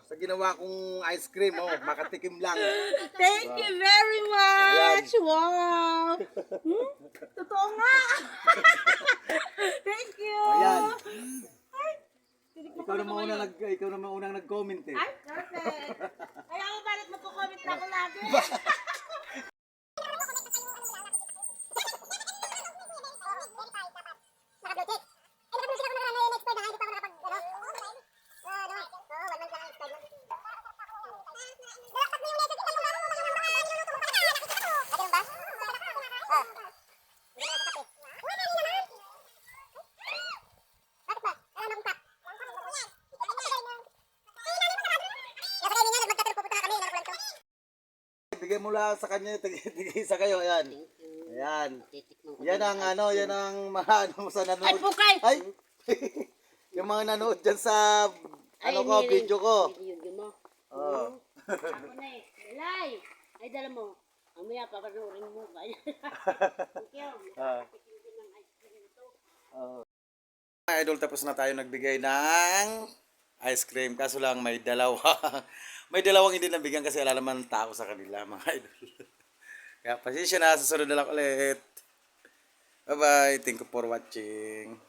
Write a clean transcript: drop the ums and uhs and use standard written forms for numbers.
sa ginawa kong ice cream. Oh, makatikim lang. Thank you very much. Wow. Totoo nga. Thank you. Ayan. Tinik mo Ikaw kami naman ngayon. ikaw naman unang nag-comment eh. Ay, perfect. Kaya mo bakit magko-comment na ako lagi? Bigay mo lang sa kanya, tigisa kayo, ayan. Ayan. Yan ang yan ang mga sa nanood. Ay, pukay! Ay! Yung mga nanood dyan sa, video ko. Video mo. Oh. Ako na eh. Elay! Ay, dala mo. Mamaya, papanurin mo. Thank you. Nakatikim ng ice cream ito. Mga idol, tapos na tayo nagbigay ng ice cream. Kaso lang may dalawa. May dalawang hindi nabigyan kasi wala naman tao sa kanila, mga idol. Kaya pasensya na, susunod na lang ulit. Bye-bye. Thank you for watching.